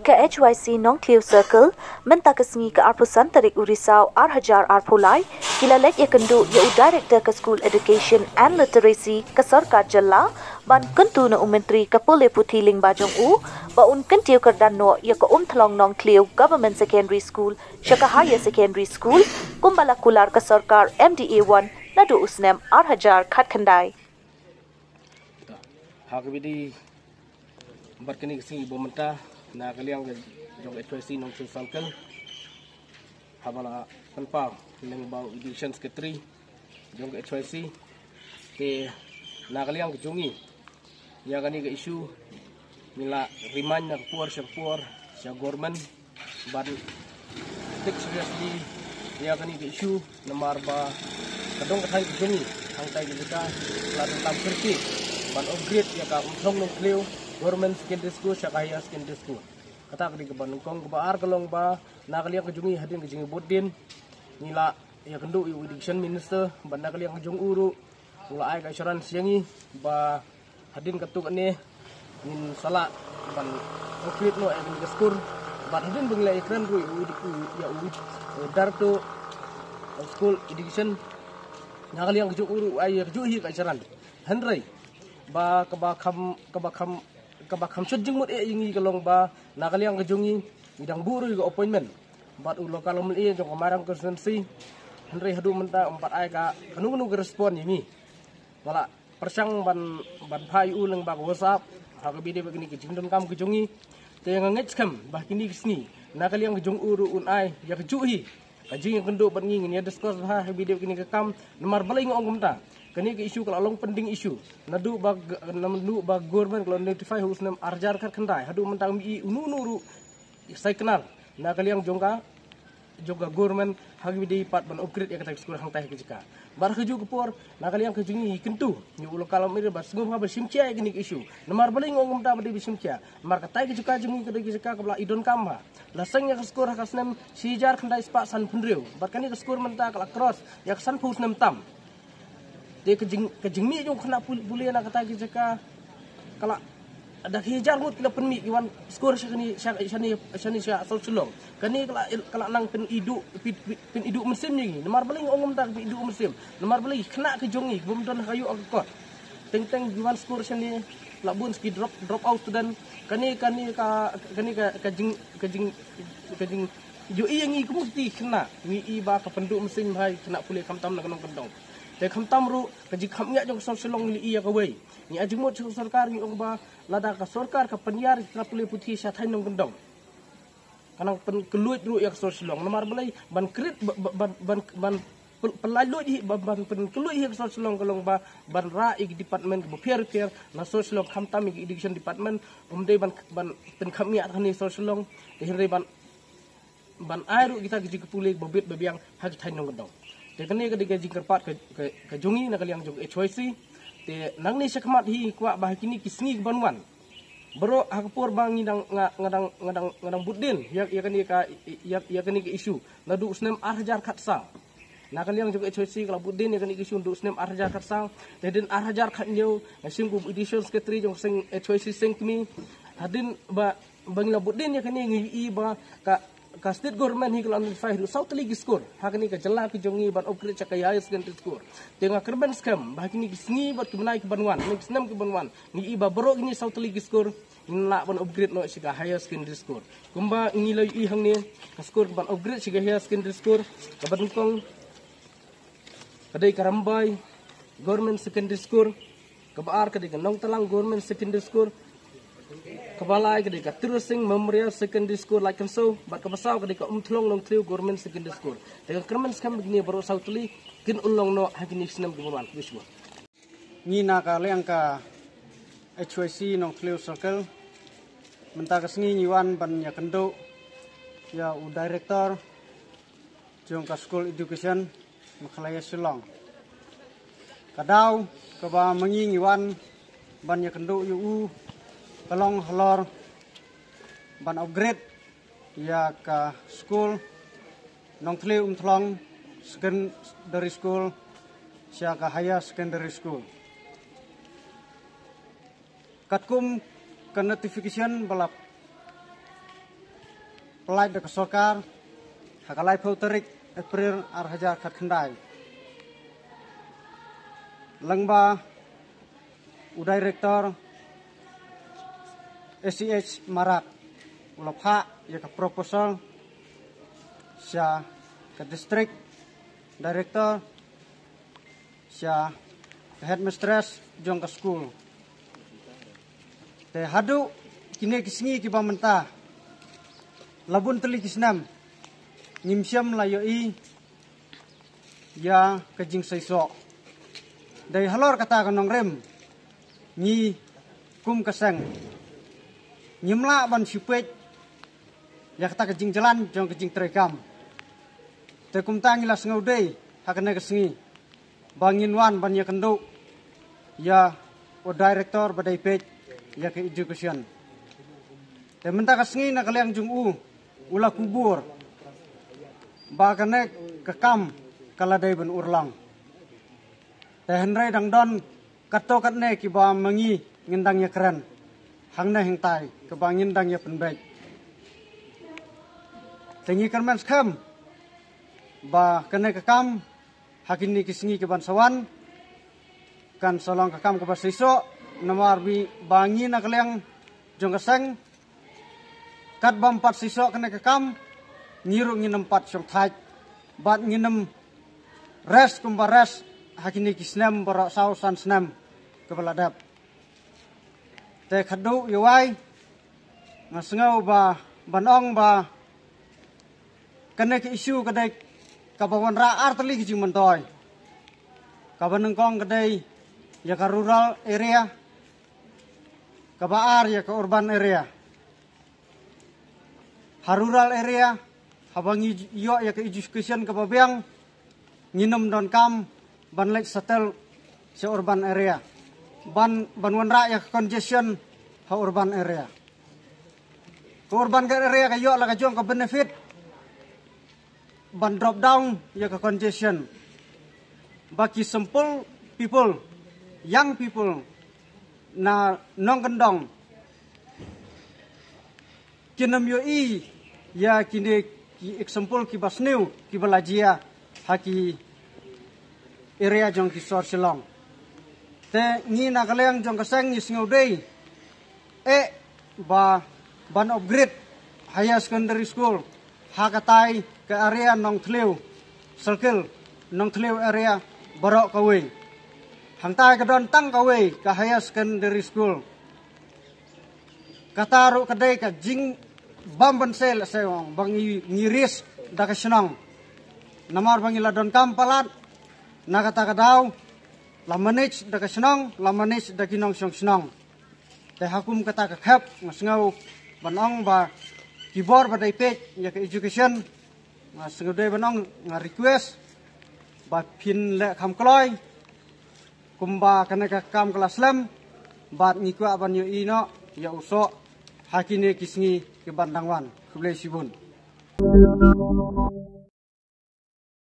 Ke HYC Nong Clew Circle, mentakasngi ke Arpusan Tarik Urisau Arhajar Arpulai, kilalet ya kendu ya Director ke School Education and Literacy ke Sarkar Jalla, ban kentu na Menteri ke Pole Putih Ling Bajong U, ba un kentiu kerdano ya ke Thlong Nong Clew Government Secondary School, syaka Higher Secondary School, kumbala kular ke Sarkar MDA 1, nadu usnem Arhajar Khat Khandai. Hakibidi berkini kesini ibu mentah na kaliang jong HYC Nong Clew Circle habala penpang leng bau edition sekretari jong HYC ke na kaliang kejungi ya kani ke isu nila remind na puar sya government ban take seriously ya kani ke isu namar ba kadong katai kejungi hang tai kita la tentang kerti ban upgrade ya ka Thlong Nong Clew Government Secondary School syaka Higher Secondary School kata kadi ke Bandungkong ke baar kalong ba na kaliang kejungi hadin kejungi bodin nila ya kendu education minister ban na kaliang kejung uru ula ai ka assurance yangi ba hadin katuk ni min sala ban upgrade no ai ke school ban hadin bengla ikran ru ya darto school education na kaliang kejung uru ai kejuhi ka assurance handrai ba kabakam sejeng mut ingi kalong ba nakaliang kejungi bidang buru ke appointment bat ulo kalau meli jong kamarang konstitusi henry hadu menta empat ai ka kanu ke respon ini wala persang ban phai u leng ba whatsapp ha ke bide begini kejing don kam kejungi te ngangets kam bah kini kesni nakaliang kejung uru un ai ya kejuhi kajing yang kendo ban ngin ya discuss ha bide begini ke kam nomor balai ngong kumta kini ke isu kalau long penting isu nadu bag government kalau notify husnam Arhajar Khat Khandai hadu mentang mi unu saya kenal na kaliang jongga government hagi di pat ban upgrade ya kata sekolah hang tai ke jika bar keju kepor na kaliang kejungi kentu ni ulo kalau mi bas ngum ha basimcia kini isu nomor baling ngom ta badi basimcia mar katai ke jika jungi ke jika ke bla idon kamba lasangnya ke sekolah kasnem sijar Khandai spa san punreu bar kani ke sekolah menta kala cross ya san husnam tam dia kejing mi jong kena boleh nak kata jika kalau ada hijar mut kena penmi iwan skor syani asal sulong kani kalau nang pen idu musim ni nomor beling ongom tak idu musim nomor beling kena kejongi bumdon kayu akot teng iwan skor syani labun ski drop out student kani kejing jo iangi kumusti kena wi iba ka penduk musim hai kena boleh kamtam nak kendong te khamtam ru kaji khamnya jong solong li iya kawai ni ajimot sarkar ni ongba lada ka sarkar ka penyar ka Pole Putih sya thain nong kendong kanang pen keluit ru ya solong nomor belai ban krit ban pelaluit hi ban pen keluit hi solong kalong ba ban ra ig department bo pier na solong khamtam ig education department umde ban pen khamnya thani solong de hre ban airu kita kaji Pole bobit babiang hak thain nong kendong te kene ke jingkerpat ke jungi na kaliang jong HYC te nang ni sakmat hi kwa bah kini kisngi banwan bro hakpor bang ngadang budin ya kani ke isu nadu usnem Arhajar Khat sang na kaliang jong HYC kala budin ya kani ke isu ndu usnem Arhajar Khat sang te den Arhajar Khat nyau sim ku edition secretary jong sing HYC sing kmi hadin ba bangla budin ya kani ngi ba ka state government hi kalau notify lu south league score hakni ka jalla ki jongi ban upgrade chakaya secondary score tenga kerban scam bahkini kisngi bat kemnai ke banwan next nam ke banwan ni iba bro ini south league score na ban upgrade no sika higher secondary score kumba ngilai i hang ni ka score ban upgrade sika higher secondary score ka Bandungkong kadai Karambai government secondary score ka baar kadai Nong Talang government secondary score Kabalai ketika Terusing Memorial Secondary School like so, bat kabasau ketika Thlong Nong Clew Government Secondary School. Dengan kerman skam begini baru sautuli kin ulong no hakini senam kebunuhan wiswa. Ni nak kaliang ka HYC Nong Clew Circle mentah kesini nyuan ban ya kendo ya director jong ka school education Makhalaya Shillong. Kadau kaba mengi nyuan ban ya kendo yu kalong halor ban upgrade ya ka school Nong Clew Thlong Secondary School sya ka Higher Secondary School katkum ke notification balap pelai de kesorkar hakalai pauterik April arhajar kat kendai langba udai rektor SCH Marak ulapha ya ke proposal sia ke distrik director sia ke headmistress jong ke school te hadu kini kisingi kiba mentah labun teli kisnam nyimsyam layoi ya kejing saiso dai halor kata kanong rem ni kum keseng nyimla ban sipet ya kata kejing jalan jong kejing terekam te kum tangilas ngaudei hakane kesengi bangin wan ban ya kendo ya o director badai page ya ke education te menta kesengi na kaliang jung ula kubur bakane kekam kaladai ben urlang te henrai dang don kato katne ki ba mangi ngindang ya keren hangna heng tai ke ba ngindang ya penbaik tengi kerman skam ba kene kekam hakini kisingi ke bansawan kan solong kekam ke basiso namar bi bangi na kaliang jong keseng kat bampat siso kene kekam nyiru nginem pat syong thaj bat nginem res kumba res hakini kisnem barak sau san senam kebeladap te khadu yuai ngasngau ba banong ba kene ke isu kadai kabawan ra arteli kijing mentoy kabaneng kong kadai ya ka rural area kabaar ya ka urban area ha rural area habangi yo ya ke education kababiang nginem don kam ban lek settle se urban area ban wanra ya congestion ha urban area ke urban area ka yo la ka jong ka benefit ban drop down ya ke congestion bagi simple people young people na nong kendong kinam yo ya kini ki example ki basneu ki balajia haki area jong ki sor silong te ni na kaleng jong kaseng ni singudei ba ban upgrade higher secondary school hakatai ke area nong thleu circle nong thleu area borok kawe hangtai ke don tang kawe ke higher secondary school kataru kadai ka jing bamban sel seong bangi ngiris da ka senang namar bangi ladon kampalat na kata kadau la manage da ka senang la manage da kinong song senang te hakum kata ka khap ngasngau banong ba kibor ba dai pek ya ke education ngasngau dai banong nga request ba pin le kham kloi kumba kana ka kam kelas lam bat ngikwa ban yo ino ya uso hakine kisngi ke bandangwan kublai sibun